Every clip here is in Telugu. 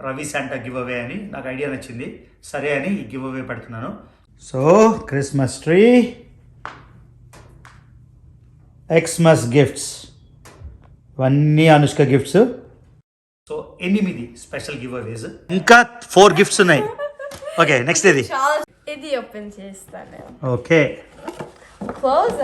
రవి శాంటా గివ్ అవే అని నాకు ఐడియా నచ్చింది, సరే అని ఈ గివ్ అవే పెడుతున్నాను. So Christmas tree, Xmas gifts, ఇవన్నీ Anushka gifts. So 8 special giveaways, ఇంకా 4 గిఫ్ట్స్ ఉన్నాయి. ఓకే, నెక్స్ట్ ఇది ఓపెన్ చేస్తాను. Okay, close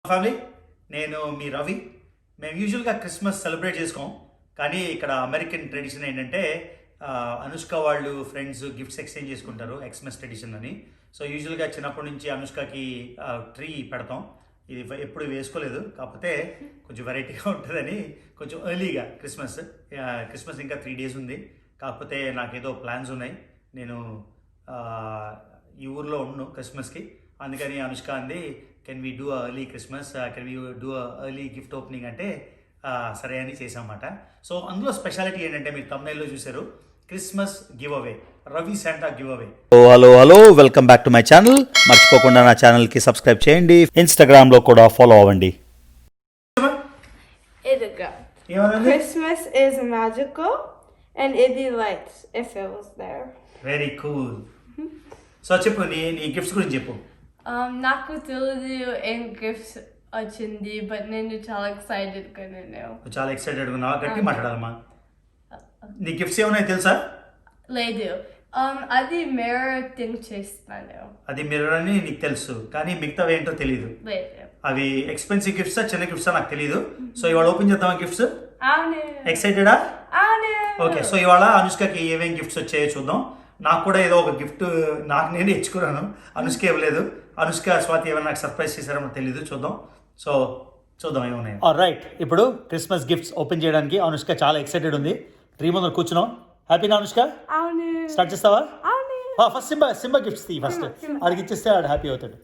family. నేను మీ రవి. మేము యూజువల్గా క్రిస్మస్ సెలబ్రేట్ చేసుకోం, కానీ ఇక్కడ అమెరికన్ ట్రెడిషన్ ఏంటంటే అనుష్క వాళ్ళు ఫ్రెండ్స్ గిఫ్ట్స్ ఎక్స్చేంజ్ చేసుకుంటారు, ఎక్స్మస్ ట్రెడిషన్ అని. సో యూజువల్గా చిన్నప్పటి నుంచి అనుష్కకి ట్రీ పెడతాం. ఇది ఎప్పుడు వేసుకోలేదు, కాకపోతే కొంచెం వెరైటీగా ఉంటుందని కొంచెం ఎర్లీగా క్రిస్మస్ ఇంకా 3 days ఉంది. కాకపోతే నాకేదో ప్లాన్స్ ఉన్నాయి, నేను ఈ ఊర్లో ఉన్నాను క్రిస్మస్కి. అందుకని అనుష్క అంది, can we do early Christmas, can we do early gift opening అంటే సరే అని చేసామన్నమాట. సో అందులో స్పెషాలిటీ ఏంటంటే మీరు thumbnail-లో చూశారు, Christmas give away, Ravi Santa give away. Hello, welcome back to my channel. మర్చిపోకుండా నా ఛానల్కి సబ్స్క్రైబ్ చేయండి, ఇన్స్టాగ్రామ్లో కూడా ఫాలో అవ్వండి. Christmas is magical and Idi lights if it was there. Very cool. So చెప్పు, నీ గిఫ్ట్స్ గురించి చెప్పు. నాకు తెలియదు ఏం గిఫ్ట్స్ వచ్చింది, బట్ నేను చాలా ఎక్సైటెడ్గా చాలా ఎక్సైటెడ్గా ఉన్నావా? గట్టి మాట్లాడాలమ్మా. నీ గిఫ్ట్స్ ఏమైనా తెలుసా? లేదు, అది మిర్రర్ థింగ్ చేస్తాను. అది మిర్రర్ అని నీకు తెలుసు, కానీ మిగతావి ఏంటో తెలీదు. అవి ఎక్స్పెన్సివ్ గిఫ్ట్సా చిన్న గిఫ్ట్సా నాకు తెలీదు. సో ఇవాళ ఓపెన్ చేద్దామా గిఫ్ట్స్? ఎక్సైటెడా? ఓకే, సో ఇవాళ అనుష్కకి ఏమేమి గిఫ్ట్స్ వచ్చాయో చూద్దాం. నాకు కూడా ఏదో ఒక గిఫ్ట్ నాకు నేను ఇచ్చుకున్నాను, అనుష్క ఇవ్వలేదు. అనుష్క స్వాతి ఏమైనా నాకు సర్ప్రైజ్ చేశారో తెలీదు, చూద్దాం. సో చూద్దాం ఏమున్నాయి. రైట్, ఇప్పుడు క్రిస్మస్ గిఫ్ట్స్ ఓపెన్ చేయడానికి అనుష్క చాలా ఎక్సైటెడ్ ఉంది. ట్రీ ముందర కూర్చున్నాం. హ్యాపీగా అనుష్క? స్టార్ట్ చేస్తావా? ఫస్ట్ సింబా గిఫ్ట్స్ తీ. ఫస్ట్ ఆడికి ఇచ్చేస్తే ఆడు హ్యాపీ అవుతాడు.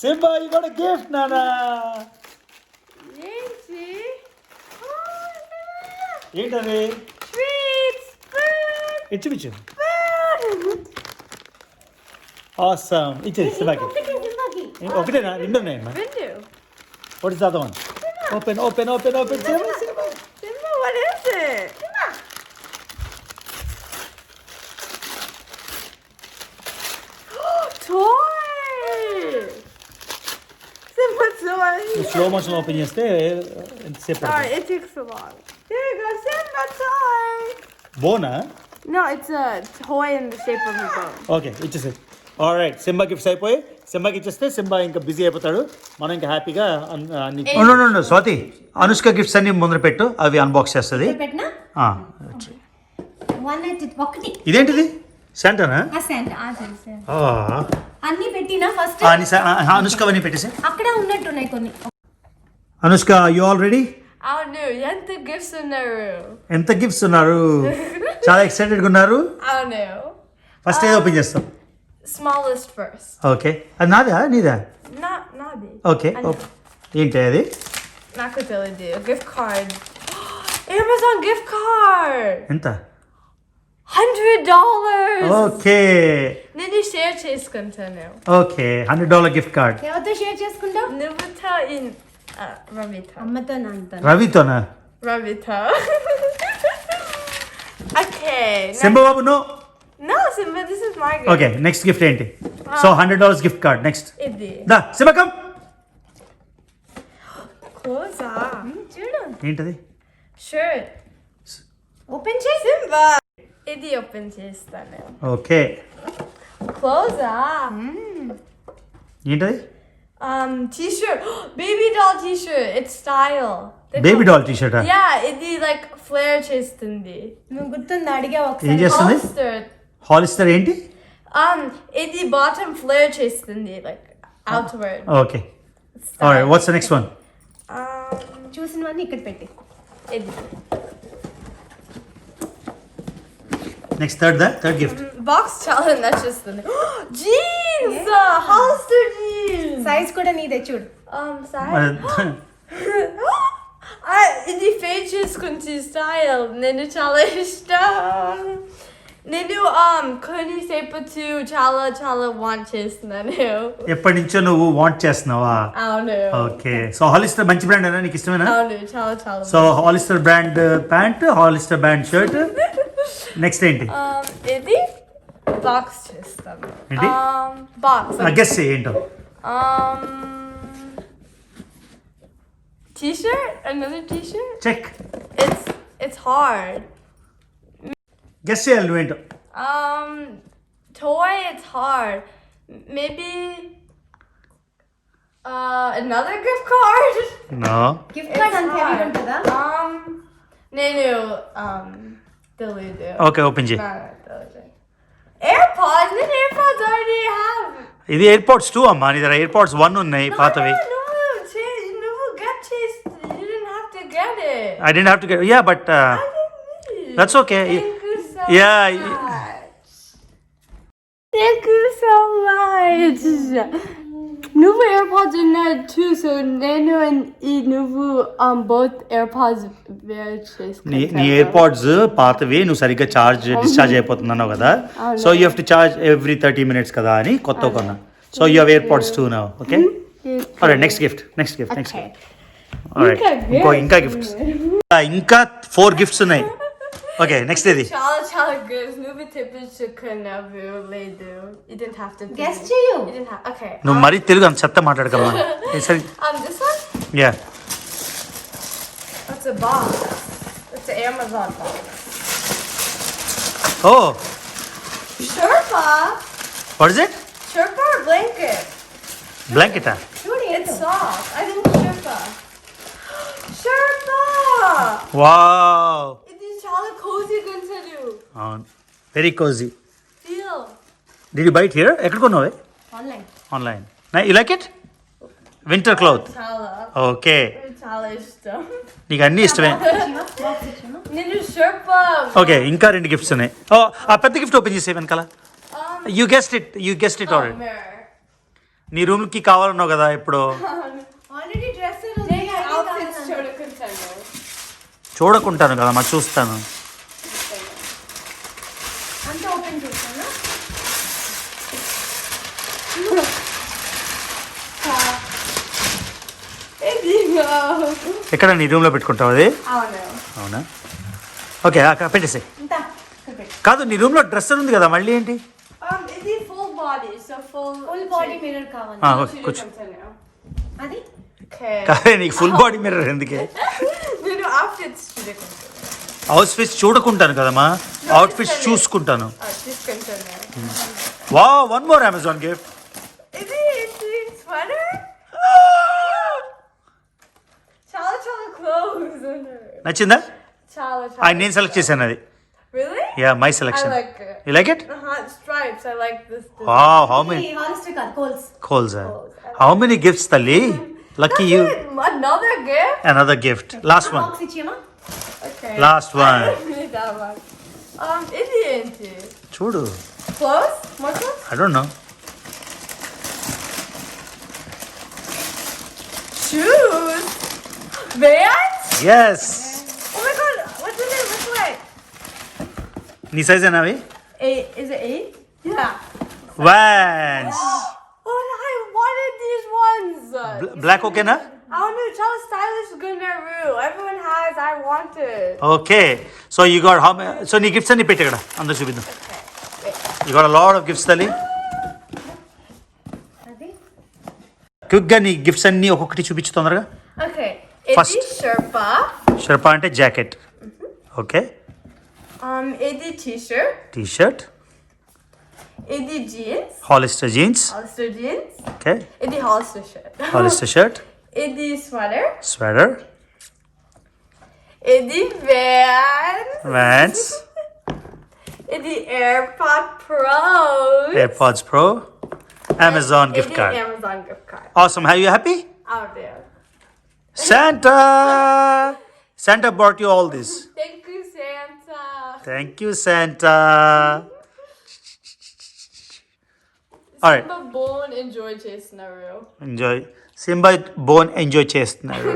Simba, you got a gift నానా. ఏంటది? ఇచ్చు ఆసమ్. ఇచ్చేది సింబాకి. ఒకటేనా? 2 ఉన్నాయమ్మా. What is the other one? Open. Simba, what is it? Toy! Simba toy! Slow motion open చేస్తే ఎంతసేపు? Sorry, it takes so long. There you go, Simba toy! బోనా? No, it's a toy in the shape of a bone. Okay, ఇచ్చేసే. ఆల్రైట్, సింబా గిఫ్ట్స్ అయిపోయి సింబాకి ఇచ్చేస్తే సింబా ఇంకా బిజీ అయిపోతాడు, మనం ఇంకా హ్యాపీగా అన్ని. స్వాతి, అనుష్క గిఫ్ట్స్ అన్ని ముందర పెట్టు, అవి అన్బాక్స్ చేస్తుంది. ఇదేంటిది? శాంటానా? అన్ని పెట్టినా ఫస్ట్ అనుష్క అవన్నీ పెట్టేసి అక్కడ ఉన్నట్టున్నాయి కొన్ని. Anushka, you all ready? అవును, ఎంత గిఫ్ట్స్ ఉన్నారు? చాలా ఎక్సైటెడ్ గా ఉన్నారు. అవును. ఫస్ట్ ఏదో ఓపెన్ చేస్తాం. Smallest first. ఓకే, అది నాదా నీదా? నాది. ఓకే, ఏంటి అది? నాకు తెలియదు. Gift card. Amazon gift card. ఎంత? $100. ఓకే, నేను షేర్ చేసుకుంటాను. Okay, $100 gift card. ఎవరితో షేర్ చేసుకుంటావు? నువ్వుతో రవితో. అమ్మతో నాన్నతో. రవితోనా? రవితో. ఓకే. సింబా బాబు, no. No, Simba, this is my gift. Okay, next gift ఏంటి? So $100 gift card. నెక్స్ట్ ఇది. దా సింబా కమ్. కోసా. చూడు. ఏంటది? షర్ట్. ఓపెన్ చేయి. Simba. ఇది ఓపెన్ చేస్తాను. ఓకే. కోసా. ఏంటది? T-shirt. Baby doll T-shirt. It's style. Baby doll టీ-షర్టా? Yeah, ఇది like flare చేస్తుంది. నువ్వు గుర్తుందా? అడిగా ఏం ఒకసారి. చేస్తుంది? హాలిస్టర్ ఏంటి? ఇది bottom flare చేస్తుంది, like outward. Okay, alright, what's the next one? చూసినవన్నీ ఇక్కడ పెట్టి. ఇది. Next third gift. బాక్స్ చాలా నచ్చేస్తుంది. జీన్స్. Hollister jeans. సైజ్ కూడా నీదే చూడు. Size. ఇది ఫేస్ చేసుకుంటే స్టైల్ నేను చాలా ఇష్టం నేను కొన్నిసేపు చాలా చాలా వాంట్ చేస్తున్నాను ఎప్పటి నుంచో నువ్వు వాంట్ చేస్తున్నావా? అవును ఓకే, సో హాలిస్టర్ మంచి బ్రాండ్ అయినా నీకు ఇష్టమేనా? అవును చాలా చాలా so Hollister brand pant, Hollister brand shirt, next ఏంటి? ఇది బాక్స్ చేస్తాను ఏంటి? బాక్స్ గెస్ ఏంటో? t-shirt another t-shirt check, it's hard guess చేయాలి నువ్వేంటో. toy it's hard maybe another gift card no. Gift card అంత హెవీ ఉంటుందా? నేను తెలీదు ఓకే, ఓపెన్ చేయి. AirPods నేను AirPods already have ఇది ఎయిర్పోర్ట్స్ 2 అమ్మా, నీ దగ్గర ఎయిర్పోర్ట్స్ 1 ఉన్నాయి పాతవి. నువ్వు get chased you didn't have to get it I didn't have to get, yeah, but that's okay. Thank you so Yeah. much. Thank you so much. నువ్వు AirPods ఉన్నాయి too, so నేను నువ్వు both AirPods wear నీ ఎయిర్పోర్ట్స్ పాతవి, నువ్వు సరిగ్గా డిశ్చార్జ్ అయిపోతున్నావు కదా, so you have to charge every 30 minutes కదా అని కొత్త కొన్నా. So you have airports 2 now. Okay, alright, next gift. Alright, ఇంకా గిఫ్ట్స్, ఇంకా 4 గిఫ్ట్స్ ఉన్నాయి. ఓకే, నెక్స్ట్ ఇది. చాలా చాలా good నువ్వు తెప్పించుకున్నావు లేదు you didn't have to do guess it. చేయు. You didn't have okay నువ్వు మరీ తెలుగు అంత చెత్త మాట్లాడకమ్మా. సరే, this one yeah, it's a box it's an Amazon box oh, Sherpa what is it? Sherpa blanket బ్లాంకెటా? చూడు it's soft I think Sherpa wow, ఇది చాలా cozy ఉంటుంది అవును, very cozy. feel did you bite here? ఎక్కడ కొన్నావే? Online. Online. You like it? Winter cloth. చాలా ఓకే, చాలా ఇష్టం నీకు అన్నీ ఇష్టమే. బాక్స్ ఇచ్చాను. నేను Sherpa ఓకే, ఇంకా 2 గిఫ్ట్స్ ఉన్నాయి. ఓ, ఆ పెద్ద గిఫ్ట్ ఓపెన్ చేసే వెనకాల. You guest it already. mirror నీ రూమ్కి కావాలన్నావు కదా ఇప్పుడు. ఆల్రెడీ డ్రెస్ నేను outfits చూడుకుంటాను చూడకుంటాను కదా మరి, చూస్తాను. అంత ఓపెన్ చేస్తాను. ఎక్కడ నీ రూమ్లో పెట్టుకుంటావు అది? అవును అవునా? ఓకే, పెట్టేసి. ఇంత కాదు, నీ రూమ్లో డ్రెస్సర్ ఉంది కదా, మళ్ళీ ఏంటి? ఇది full body so full body mirror కావాలి. ఓకే, కూర్చో. అది okay కాదే, నీకు ఫుల్ బాడీ మిర్రర్ ఎందుకే? నేను outfits చూడుకుంటాను అవుట్ఫిట్స్ చూడకుంటాను కదమ్మా, అవుట్ఫిట్స్ చూసుకుంటాను. చూసుకుంటాను వా, 1 more అమెజాన్ గిఫ్ట్. ఇది sweater చాలా చాలా clothes ఉన్నాయి నచ్చిందా? చాలా నేను సెలెక్ట్ చేశాను అది. really yeah, my I selection. like it you like it? stripes I like this design. Wow, how many Hollister కాదు, Kohl's. Kohl's, how many gifts తల్లి, lucky you. Another gift another gift, last one, box ఇచ్చేమా? okay last one. need that one ఇది ఏంటి చూడు, clothes more clothes I don't know. shoes Vans yes, oh my god what do they look like నీ సైజ్ అవి? 8 is it 8 yeah Vans. oh I wanted these ones black ఓకేనా? I don't know చాలా stylish Gunnaru everyone has I want it okay, so you got how many? So నీ గిఫ్ట్స్ అన్ని పెట్టి ఇక్కడ అందరు చూపిద్దాం. You got lot of gifts తల్లి. అది క్విక్గా నీ గిఫ్ట్స్ అన్ని ఒక్కొక్కటి చూపించు తొందరగా. okay First. ఇది Sherpa షర్పా అంటే జాకెట్. ఓకే, ఇది t-shirt టీ షర్ట్, ఇది jeans Hollister jeans. Hollister jeans okay, ఇది Hollister shirt హాలిస్టర్ షర్ట్, ఇది sweater స్వెటర్, ఇది Vans వ్యాన్స్, ఇది AirPod Pro AirPods Pro, Amazon gift ఇది card. Amazon gift card Awesome. Are you happy? out there Santa! Santa brought you all this. thank you Santa Thank you, Santa. All right. Simba born enjoy చేస్తున్నారు Enjoy. Simba bone enjoy చేస్తున్నారు.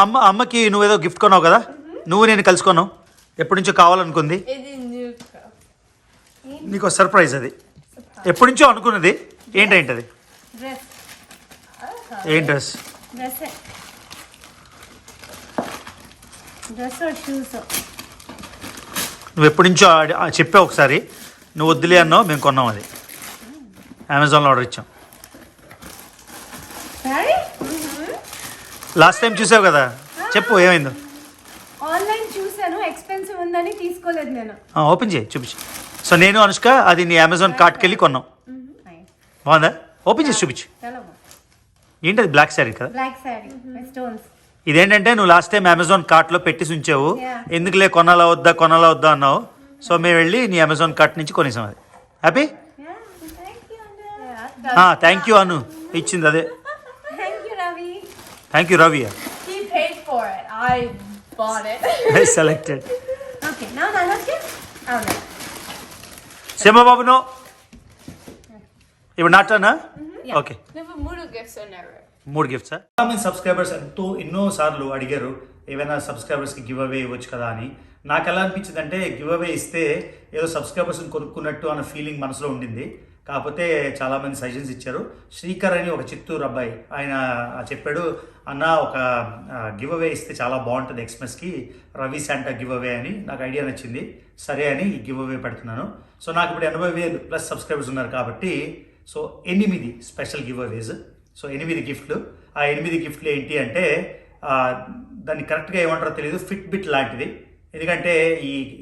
అమ్మకి నువ్వేదో గిఫ్ట్ కొన్నావు కదా, నువ్వు నేను కలుసుకున్నావు, ఎప్పటి నుంచో కావాలనుకుంది. ఇది new cup. నీకు సర్ప్రైజ్ అది, ఎప్పటి నుంచో అనుకున్నది. ఏంటది? డ్రెస్. ఏం డ్రెస్? Dress shoes. నువ్వు ఎప్పటి నుంచో చెప్పావు ఒకసారి, నువ్వు వద్దులే అన్నావు, మేము కొన్నాం. అది అమెజాన్లో ఆర్డర్ ఇచ్చాం. సారీ. లాస్ట్ టైం చూసావు కదా, చెప్పు ఏమైందో. ఆన్లైన్ చూసాను, ఎక్స్పెన్సివ్ ఉందని తీసుకోలేదు నేను. ఓపెన్ చేయి, చూపించు. సో నేను అనుష్క అది నీ అమెజాన్ కార్ట్కి వెళ్ళి కొన్నాం. బాగుందా? ఓపెన్ చేసి చూపించు. ఏంటది? బ్లాక్ శారీ కదా? Black sari stones. ఇదేంటంటే నువ్వు లాస్ట్ టైం అమెజాన్ కార్ట్లో పెట్టి ఉంచావు, Yeah. ఎందుకులే కొనాలా వద్దా అన్నావు. సో మేము వెళ్ళి నీ అమెజాన్ కార్ట్ నుంచి కొనేసాం. అది హ్యాపీ. థ్యాంక్ యూ అను ఇచ్చింది అదే. Thank you Ravi. Thank you Ravi. He paid for it. I bought it. Selected. Okay నా మనకి అవునా. సింహబాబు నో, ఇప్పుడు నాటనా? Yeah. ఓకే, Never మూడు gifts are never. 3 గిఫ్ట్సా? చాలా మంది సబ్స్క్రైబర్స్ ఎన్నోసార్లు అడిగారు ఏమైనా సబ్స్క్రైబర్స్కి గివ్ అవే ఇవ్వచ్చు కదా అని. నాకు ఎలా అనిపించింది అంటే గివ్ అవే ఇస్తే ఏదో సబ్స్క్రైబర్స్ని కొనుక్కున్నట్టు అన్న ఫీలింగ్ మనసులో ఉండింది. కాకపోతే చాలామంది సజెషన్స్ ఇచ్చారు. శ్రీకర్ అని ఒక చిత్తూరు అబ్బాయి, ఆయన చెప్పాడు, అన్న ఒక గివ్ అవే ఇస్తే చాలా బాగుంటుంది ఎక్స్ప్రెస్కి, రవి శాంటా గివ్ అవే అని. నాకు ఐడియా నచ్చింది, సరే అని ఈ గివ్ అవే పెడుతున్నాను. సో నాకు ఇప్పుడు 80,000 ప్లస్ సబ్స్క్రైబర్స్ ఉన్నారు కాబట్టి సో 8 స్పెషల్ గివ్ అవేస్. సో 8 గిఫ్ట్లు. ఆ 8 గిఫ్ట్లు ఏంటి అంటే దాన్ని కరెక్ట్గా ఏమంటారో తెలియదు, ఫిట్ బిట్ లాంటిది. ఎందుకంటే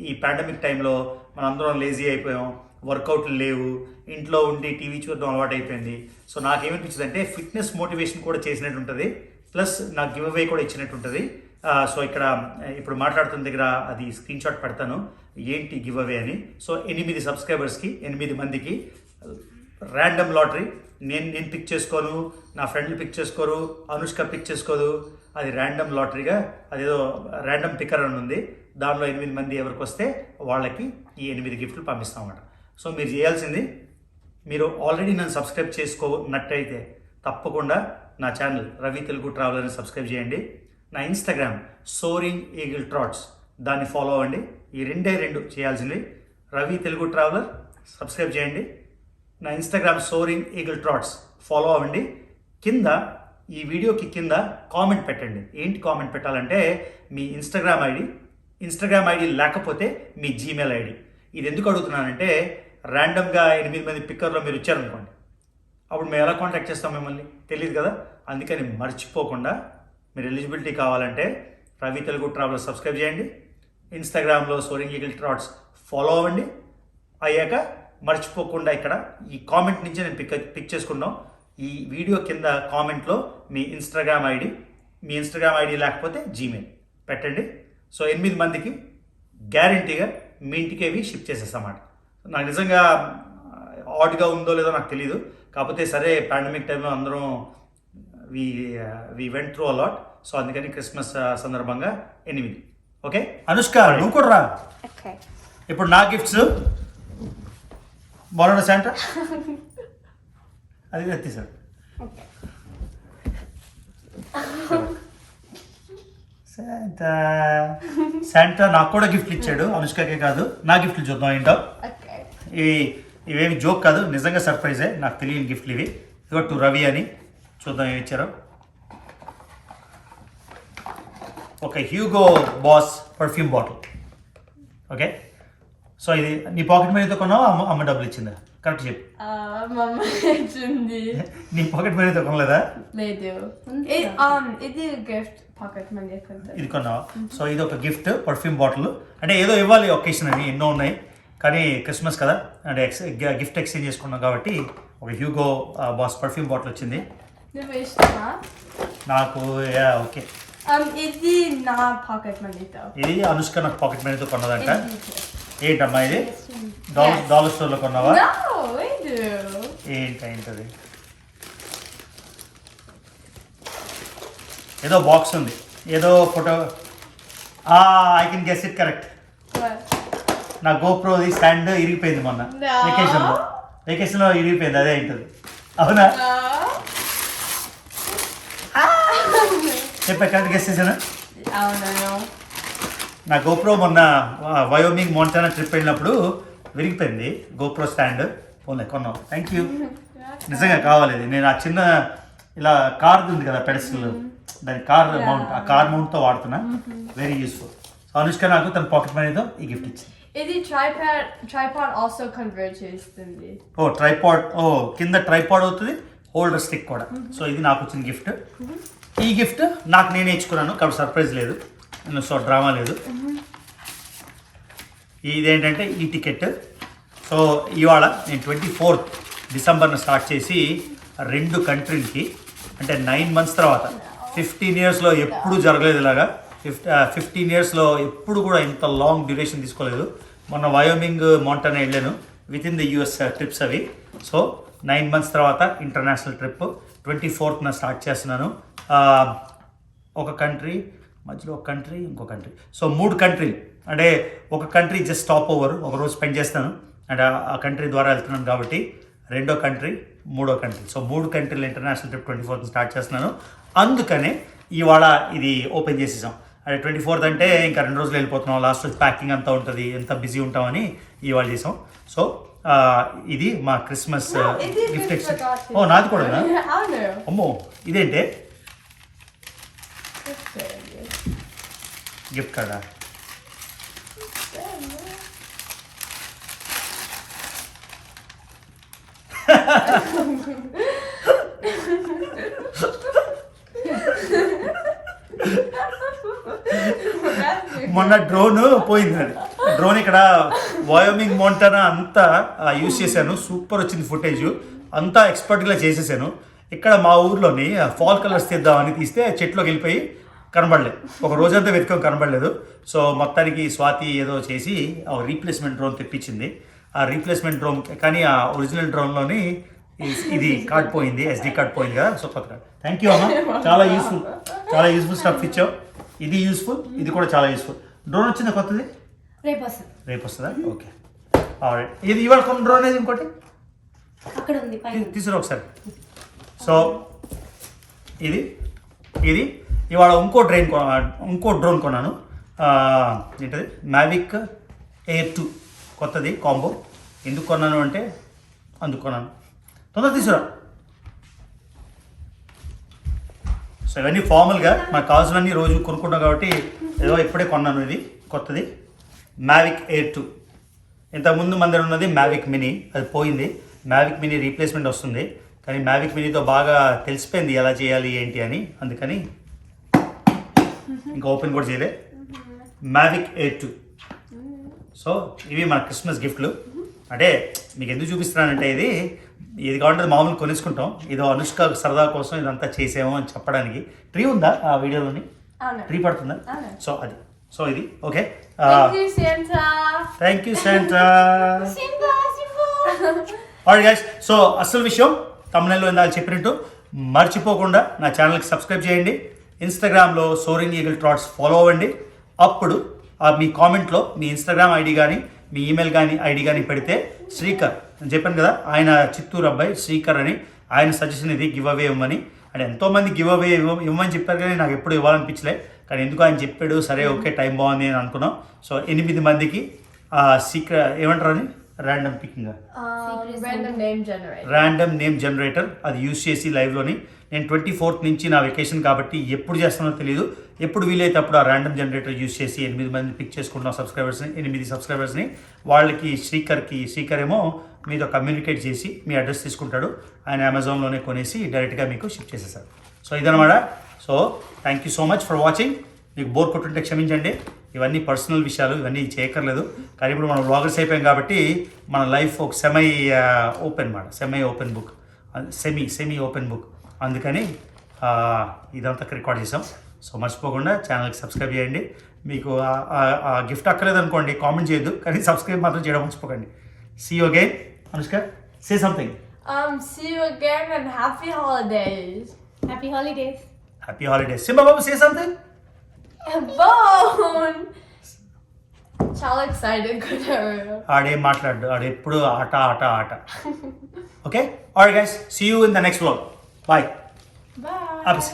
ఈ పాండమిక్ టైంలో మనందరం లేజీ అయిపోయాం, వర్కౌట్లు లేవు, ఇంట్లో ఉండి టీవీ చూడడం అలవాటు అయిపోయింది. సో నాకేమనిపించింది అంటే ఫిట్నెస్ మోటివేషన్ కూడా చేసినట్టు ఉంటుంది, ప్లస్ నాకు గివ్ అవే కూడా ఇచ్చినట్టు ఉంటుంది. సో ఇక్కడ ఇప్పుడు మాట్లాడుతున్న దగ్గర అది స్క్రీన్ షాట్ పెడతాను ఏంటి గివ్ అవే అని. సో 8 సబ్స్క్రైబర్స్కి 8 మందికి ర్యాండమ్ లాటరీ. నేను పిక్ చేసుకోను, నా ఫ్రెండ్లు పిక్ చేసుకోరు, అనుష్క పిక్ చేసుకోదు, అది ర్యాండమ్ లాటరీగా అదేదో ర్యాండమ్ పిక్కర్ అని ఉంది. దానిలో 8 మంది ఎవరికి వస్తే వాళ్ళకి ఈ 8 గిఫ్ట్లు పంపిస్తామన్నమాట. సో మీరు చేయాల్సింది, మీరు ఆల్రెడీ నన్ను సబ్స్క్రైబ్ చేసుకోనట్టయితే తప్పకుండా నా ఛానల్ రవి తెలుగు ట్రావెలర్ని సబ్స్క్రైబ్ చేయండి. నా ఇన్స్టాగ్రామ్ సోరింగ్ ఈగిల్ ట్రాట్స్, దాన్ని ఫాలో అవ్వండి. ఈ 2 చేయాల్సింది. రవి తెలుగు ట్రావెలర్ సబ్స్క్రైబ్ చేయండి, నా ఇన్స్టాగ్రామ్ సోరింగ్ ఈగిల్ ట్రాట్స్ ఫాలో అవ్వండి. కింద ఈ వీడియోకి కింద కామెంట్ పెట్టండి. ఏంటి కామెంట్ పెట్టాలంటే మీ ఇన్స్టాగ్రామ్ ఐడి లేకపోతే మీ జీమెయిల్ ఐడి. ఇది ఎందుకు అడుగుతున్నానంటే ర్యాండమ్గా 8 మంది పిక్కర్లో మీరు ఇచ్చారనుకోండి, అప్పుడు మేము ఎలా కాంటాక్ట్ చేస్తాం మిమ్మల్ని తెలియదు కదా. అందుకని మర్చిపోకుండా మీరు ఎలిజిబిలిటీ కావాలంటే రవి తెలుగు ట్రావెలర్ సబ్స్క్రైబ్ చేయండి, ఇన్స్టాగ్రామ్లో సోరింగ్ ఈగిల్ ట్రాట్స్ ఫాలో అవ్వండి. అయ్యాక మర్చిపోకుండా ఇక్కడ ఈ కామెంట్ నుంచి నేను పిక్ చేసుకున్నాం. ఈ వీడియో కింద కామెంట్లో మీ ఇన్స్టాగ్రామ్ ఐడి లేకపోతే జీమెయిల్ పెట్టండి. సో 8 మందికి గ్యారంటీగా మీ ఇంటికి అవి షిప్ చేసేస్తామాట. నాకు నిజంగా ఆడ్గా ఉందో లేదో నాకు తెలియదు, కాకపోతే సరే పాండమిక్ టైంలో అందరం we went through a lot. So అందుకని క్రిస్మస్ సందర్భంగా 8. ఓకే అనుష్క నువ్వు కూడా రా. Okay. ఇప్పుడు నా గిఫ్ట్స్ బాగున్నా శాంటా, అది ఎత్తిసాడు. శాంటా నాకు కూడా గిఫ్ట్లు ఇచ్చాడు, అనుష్కకే కాదు. నా గిఫ్ట్లు చూద్దాం ఏంటో. Okay. ఇవేమి జోక్ కాదు, నిజంగా సర్ప్రైజే. నాకు తెలియని గిఫ్ట్లు ఇవి. ఇగో టు రవి అని, చూద్దాం ఏమి ఇచ్చారో. ఒక Hugo boss perfume bottle. Okay, so ఇది నీ పాకెట్ మనీతో కొన్నావా, అమ్మ డబ్బులు ఇచ్చిందా? కరెక్ట్ చెప్పు. మమ్మ ఇచ్చింది. నీ పాకెట్ మనీతో కొనలేదా? లేదు. ఇది గిఫ్ట్ పాకెట్ మనీ కొంత. ఇది కొన్నావా? సో ఇది ఒక గిఫ్ట్ పర్ఫ్యూమ్ బాటిల్. అంటే ఏదో ఇవ్వాలి ఒకేషన్ అని, ఎన్నో ఉన్నాయి కానీ క్రిస్మస్ కదా, అంటే గిఫ్ట్ ఎక్స్చేంజ్ చేసుకున్నాం కాబట్టి ఒక హ్యూగో బాస్ పర్ఫ్యూమ్ బాటిల్ వచ్చింది నువ్వు ఇష్టమా? నాకు. ఓకే, ఇది నా పాకెట్ మనీతో. ఇది అనుష్క నాకు పాకెట్ మనీతో కొన్నదంట. ఏంటమ్మా ఇది? డాలర్ స్టోర్లో కొన్నావా? ఏంటది? ఏదో బాక్స్ ఉంది, ఏదో photo. I can guess it correct. నా గోప్రోది స్టాండ్ ఇరిగిపోయింది మొన్న వెకేషన్లో ఇరిగిపోయింది, అదే ఏంటది? అవునా? చెప్పా కరెక్ట్ గెస్ చేశాను. I don't know. నా గోప్రో మొన్న వయోమింగ్ మోంటానా ట్రిప్ వెళ్ళినప్పుడు విరిగిపోయింది గోప్రో స్టాండ్. పోలే కొన్నాం. Thank you. నిజంగా కావాలి ఇది. నేను ఆ చిన్న ఇలా కార్ ఉంది కదా పెడస్టల్, దాని కార్ మౌంట్, ఆ కార్ మౌంట్తో వాడుతున్నా. Very useful. సో అనుష్క నాకు తన పాకెట్ మనీతో ఈ గిఫ్ట్ ఇచ్చింది. ఇది tripod also converge చేస్తుంది. ఓ ట్రైపాడ్, ఓ కింద ట్రైపాడ్ అవుతుంది, హోల్డర్ స్టిక్ కూడా. సో ఇది నాకు వచ్చిన గిఫ్ట్. ఈ గిఫ్ట్ నాకు నేను ఇచ్చుకున్నాను కాబట్టి సర్ప్రైజ్ లేదు, సో డ్రామా లేదు. ఇదేంటంటే ఈ టికెట్. సో ఇవాళ నేను 24th డిసెంబర్ను స్టార్ట్ చేసి 2 కంట్రీలకి, అంటే 9 months తర్వాత 15 yearsలో ఎప్పుడు జరగలేదు ఇలాగా. 15 yearsలో ఎప్పుడు కూడా ఇంత లాంగ్ డ్యూరేషన్ తీసుకోలేదు. మొన్న వయోమింగ్ మౌంటానా వెళ్ళాను, with in the US trips అవి. సో 9 months తర్వాత ఇంటర్నేషనల్ ట్రిప్ 24th స్టార్ట్ చేస్తున్నాను. ఒక కంట్రీ మధ్యలో, ఒక కంట్రీ, ఇంకో కంట్రీ. సో 3 కంట్రీలు, అంటే ఒక కంట్రీ జస్ట్ స్టాప్ ఓవర్, ఒక రోజు స్పెండ్ చేస్తాను, అంటే ఆ కంట్రీ ద్వారా వెళ్తున్నాను కాబట్టి. 2వ కంట్రీ, 3వ కంట్రీ. సో 3 కంట్రీలు ఇంటర్నేషనల్ ట్రిప్ 24th స్టార్ట్ చేస్తున్నాను. అందుకనే ఇవాళ ఇది ఓపెన్ చేసేసాం. అంటే 24th అంటే ఇంకా 2 రోజులు వెళ్ళిపోతున్నాం, లాస్ట్ రోజు ప్యాకింగ్ అంతా ఉంటుంది, ఎంత బిజీ ఉంటామని ఇవాళ చేసాం. సో ఇది మా క్రిస్మస్ గిఫ్ట్ ఎక్స్చేంజ్. ఓ నాది కూడా. అమ్మో ఇదేంటే గిఫ్ట్ కార్డా? మొన్న డ్రోన్ పోయింది. డ్రోన్ ఇక్కడ వయోమింగ్ మౌంటానా అంతా యూజ్ చేశాను, సూపర్ వచ్చింది ఫుటేజ్, అంతా ఎక్స్పర్ట్గా చేసేసాను. ఇక్కడ మా ఊర్లోని ఫాల్ కలర్స్ తీద్దామని తీస్తే చెట్లోకి వెళ్ళిపోయి కనబడలేదు, ఒక రోజంతా వెతుకొని కనబడలేదు. సో మొత్తానికి స్వాతి ఏదో చేసి రీప్లేస్మెంట్ డ్రోన్ తెప్పించింది. ఆ రీప్లేస్మెంట్ డ్రోన్, కానీ ఆ ఒరిజినల్ డ్రోన్లోని ఇది కార్డ్ పోయింది, SD కార్డ్ పోయింది కదా. సో కొత్త కార్డ్. థ్యాంక్ యూ అమ్మా, చాలా యూస్ఫుల్ స్టఫ్ ఇచ్చావు. ఇది యూస్ఫుల్, ఇది కూడా చాలా యూస్ఫుల్. డ్రోన్ వచ్చిందా కొత్తది? రేపు వస్తుందా? ఓకే. ఇది ఇవాళ కొన్న డ్రోన్ అనేది ఇంకోటి అక్కడ ఉంది తీసుకురా ఒకసారి. సో ఇది ఇవాళ ఇంకో డ్రోన్ కొన్నాను. ఏంటది? Mavic Air 2 కొత్తది కాంబో. ఎందుకు కొన్నాను అంటే అందుకు కొన్నాను. తొందర తీసుకురా. సో ఇవన్నీ ఫార్మల్గా నాకు కావాల్సినవన్నీ రోజు కొనుక్కుంటాం కాబట్టి ఏదో ఇప్పుడే కొన్నాను. ఇది కొత్తది Mavic Air 2. ఇంతకుముందు మన దగ్గర ఉన్నది Mavic Mini, అది పోయింది. Mavic Mini రీప్లేస్మెంట్ వస్తుంది, కానీ Mavic Miniతో బాగా తెలిసిపోయింది ఎలా చేయాలి ఏంటి అని, అందుకని ఇంకా ఓపెన్ కూడా చేయలే. Mavic Air 2. సో ఇవి మన క్రిస్మస్ గిఫ్ట్లు. అంటే మీకు ఎందుకు చూపిస్తున్నానంటే ఇది కావాలంటే మామూలు కొనేసుకుంటాం, ఏదో అనుష్క సరదా కోసం ఇదంతా చేసాము అని చెప్పడానికి. ట్రీ ఉందా ఆ వీడియోలోని? ట్రీ పడుతుందా? సో అది, సో ఇది okay. Thank you Santa. Alright guys, so అసలు విషయం తమిళలో ఇందాక చెప్పినట్టు మర్చిపోకుండా నా ఛానల్కి సబ్స్క్రైబ్ చేయండి. ఇన్స్టాగ్రామ్లో సోరింగ్ ఈగిల్ ట్రాట్స్ ఫాలో అవ్వండి. అప్పుడు మీ కామెంట్లో మీ ఇన్స్టాగ్రామ్ ఐడి కానీ మీ ఈమెయిల్ కానీ ఐడి కానీ పెడితే శ్రీకర్, నేను చెప్పాను కదా ఆయన చిత్తూరు అబ్బాయి శ్రీకర్ అని, ఆయన సజెషన్ ఇది గివ్ అవే ఇవ్వమని. అంటే ఎంతోమంది గివ్ అవే ఇవ్వమని చెప్పారు కానీ నాకు ఎప్పుడు ఇవ్వాలనిపించలే, కానీ ఎందుకు ఆయన చెప్పాడు, సరే ఓకే టైం బాగుంది అని అనుకున్నాం. సో 8 మందికి సీక్రెట్ ఏమంటారు అని random picking, random name generator అది యూజ్ చేసి లైవ్లోని నేను 24th నుంచి నా వెకేషన్ కాబట్టి ఎప్పుడు చేస్తానో తెలియదు, ఎప్పుడు వీలైతే అప్పుడు ఆ ర్యాండమ్ జనరేటర్ యూజ్ చేసి 8 మంది పిక్ చేసుకుంటున్నాం సబ్స్క్రైబర్స్ని, 8 సబ్స్క్రైబర్స్ని. వాళ్ళకి శ్రీకర్ ఏమో మీతో కమ్యూనికేట్ చేసి మీ అడ్రస్ తీసుకుంటాడు, ఆయన అమెజాన్లోనే కొనేసి డైరెక్ట్గా మీకు షిప్ చేసేసారు. సో ఇదనమాట. So thank you so much for watching. మీకు బోర్ కొట్టుంటే క్షమించండి, ఇవన్నీ పర్సనల్ విషయాలు, ఇవన్నీ చేయక్కర్లేదు. కానీ ఇప్పుడు మనం వ్లాగర్స్ అయిపోయాం కాబట్టి మన లైఫ్ ఒక semi open book, semi open book. అందుకని ఇదంతా రికార్డ్ చేసాం. సో మర్చిపోకుండా ఛానల్కి సబ్స్క్రైబ్ చేయండి. మీకు ఆ గిఫ్ట్ అక్కర్లేదు అనుకోండి, కామెంట్ చేయొద్దు, కానీ సబ్స్క్రైబ్ మాత్రం చేయడం మర్చిపోకండి. See you again. Anushka, say something. See you again and happy holidays. Happy holidays. Happy holidays. Simba Babu, say something. Bone. చాలా excited కూడా. ఆడేం మాట్లాడు, ఆడు ఎప్పుడు ఆట. Okay? Alright guys, see you in the next vlog. Bye. Bye. Abs.